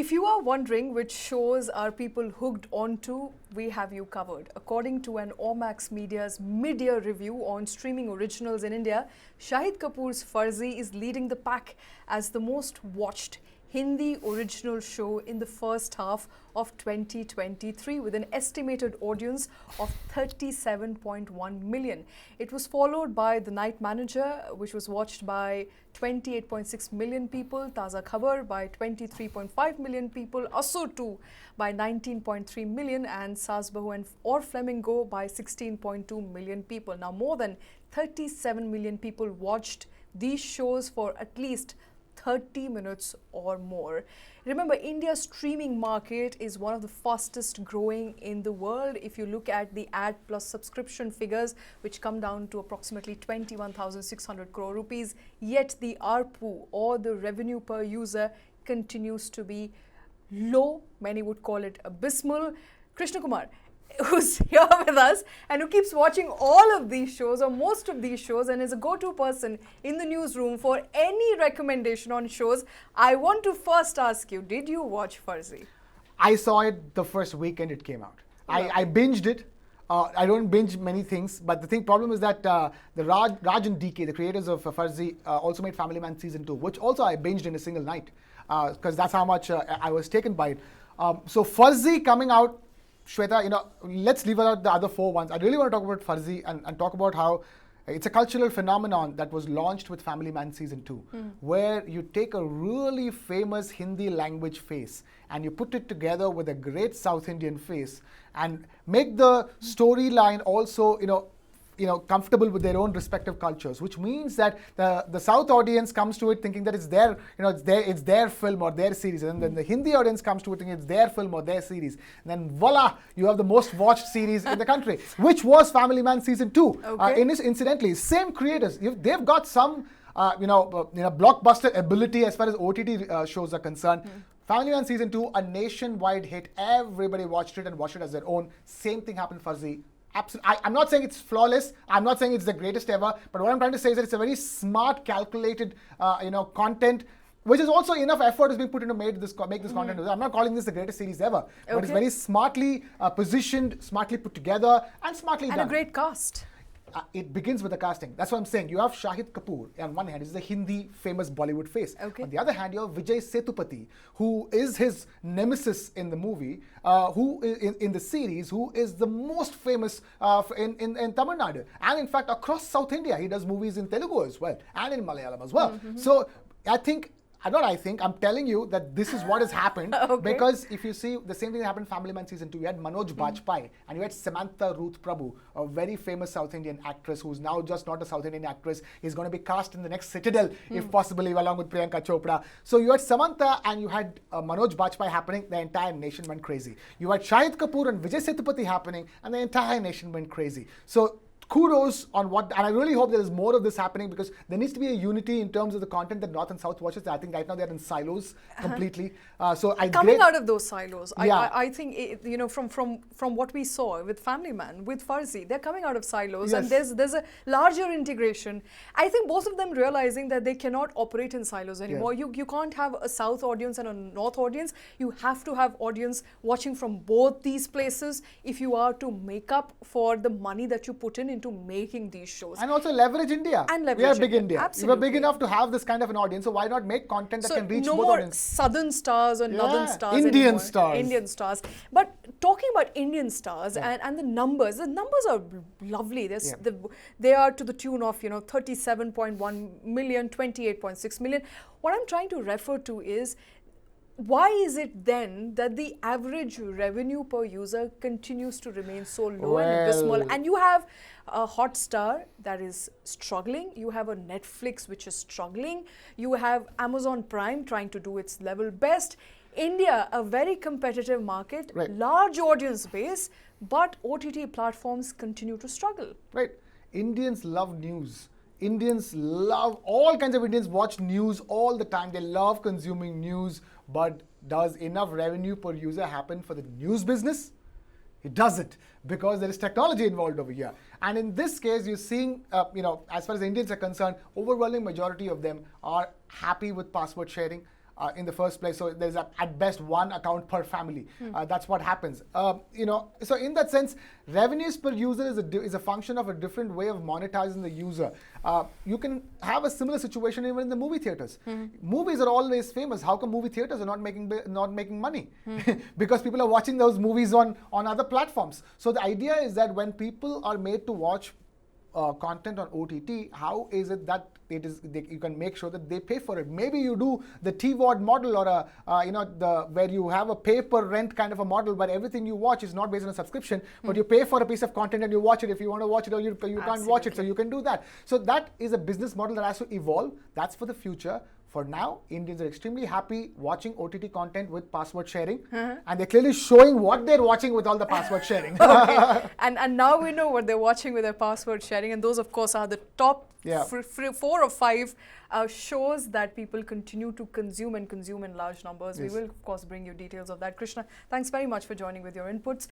If you are wondering which shows are people hooked onto, we have you covered. According to an Ormax Media's mid-year review on streaming originals in India, Shahid Kapoor's Farzi is leading the pack as the most watched Hindi original show in the first half of 2023 with an estimated audience of 37.1 million. It was followed by The Night Manager, which was watched by 28.6 million people, Taaza Khabar by 23.5 million people, Asur S2 by 19.3 million and Saas Bahu and or Flamingo by 16.2 million people. Now, more than 37 million people watched these shows for at least 30 minutes or more. Remember, India's streaming market is one of the fastest growing in the world. If you look at the ad plus subscription figures, which come down to approximately 21,600 crore rupees, yet the ARPU or the revenue per user continues to be low. Many would call it abysmal. Krishna Kumar, who's here with us and who keeps watching all of these shows or most of these shows and is a go-to person in the newsroom for any recommendation on shows. I want to first ask you, did you watch Farzi? I saw it the first weekend it came out. I binged it. I don't binge many things, but the problem is that the Raj and DK, the creators of Farzi, also made Family Man Season 2, which also I binged in a single night because that's how much I was taken by it. So Farzi coming out, Shweta, let's leave out the other four ones. I really want to talk about Farzi and talk about how it's a cultural phenomenon that was launched with Family Man Season 2, where you take a really famous Hindi language face and you put it together with a great South Indian face and make the storyline also, comfortable with their own respective cultures, which means that the South audience comes to it thinking that it's their, it's their film or their series, and then the Hindi audience comes to it thinking it's their film or their series. And then voila, you have the most watched series in the country, which was Family Man Season 2. Okay. Incidentally, same creators, they've got some, blockbuster ability as far as OTT shows are concerned. Family Man Season 2, a nationwide hit. Everybody watched it and watched it as their own. Same thing happened for Farzi. I'm not saying it's flawless. I'm not saying it's the greatest ever. But what I'm trying to say is that it's a very smart, calculated, content, which is also enough effort is being put into make this content. I'm not calling this the greatest series ever, but it's very smartly positioned, smartly put together, and smartly done. And a great cast. It begins with the casting. That's what I'm saying. You have Shahid Kapoor on one hand, he's the Hindi famous Bollywood face. Okay. On the other hand, you have Vijay Sethupathi, who is his nemesis in the movie, who in the series, who is the most famous in Tamil Nadu. And in fact, across South India, he does movies in Telugu as well, and in Malayalam as well. So I'm telling you that this is what has happened. Because if you see the same thing that happened in Family Man Season 2, you had Manoj Bajpayee and you had Samantha Ruth Prabhu, a very famous South Indian actress who's now just not a South Indian actress, is going to be cast in the next Citadel, if possibly, along with Priyanka Chopra. So you had Samantha and you had Manoj Bajpayee happening, the entire nation went crazy. You had Shahid Kapoor and Vijay Sethupathi happening, and the entire nation went crazy. So kudos on and I really hope there is more of this happening, because there needs to be a unity in terms of the content that North and South watches. I think right now they're in silos completely. Coming out of those silos, yeah. I think from what we saw with Family Man, with Farzi, they're coming out of silos, yes. And there's a larger integration. I think both of them realizing that they cannot operate in silos anymore. Yeah. You can't have a South audience and a North audience. You have to have audience watching from both these places if you are to make up for the money that you put into making these shows. And also leverage India. And leverage we are big India. Absolutely. We are big enough to have this kind of an audience, so why not make content that can reach no both more audiences? Southern stars or Northern stars Indian anymore. stars. Indian stars. But talking about Indian stars and the numbers are lovely. They are to the tune of 37.1 million, 28.6 million. What I'm trying to refer to is, why is it then that the average revenue per user continues to remain so low and abysmal? And you have a Hotstar that is struggling. You have a Netflix which is struggling. You have Amazon Prime trying to do its level best. India, a very competitive market, large audience base, but OTT platforms continue to struggle. Right. Indians love news. All kinds of Indians watch news all the time. They love consuming news. But does enough revenue per user happen for the news business? It doesn't, because there is technology involved over here. And in this case, you're seeing, as far as Indians are concerned, overwhelming majority of them are happy with password sharing. in the first place. So there's at best one account per family. That's what happens. So in that sense, revenues per user is a function of a different way of monetizing the user. You can have a similar situation even in the movie theaters. Movies are always famous. How come movie theaters are not making money? Because people are watching those movies on other platforms. So the idea is that when people are made to watch content on OTT, how is it that you can make sure that they pay for it? Maybe you do the TVOD model, or where you have a pay per rent kind of a model, where everything you watch is not based on a subscription, but you pay for a piece of content and you watch it if you want to watch it, or you can't watch it, so you can do that. So that is a business model that has to evolve. That's for the future. For now, Indians are extremely happy watching OTT content with password sharing, and they're clearly showing what they're watching with all the password sharing. Okay. And now we know what they're watching with their password sharing, and those, of course, are the top 4 or 5 shows that people continue to consume in large numbers. Yes. We will, of course, bring you details of that. Krishna, thanks very much for joining with your inputs.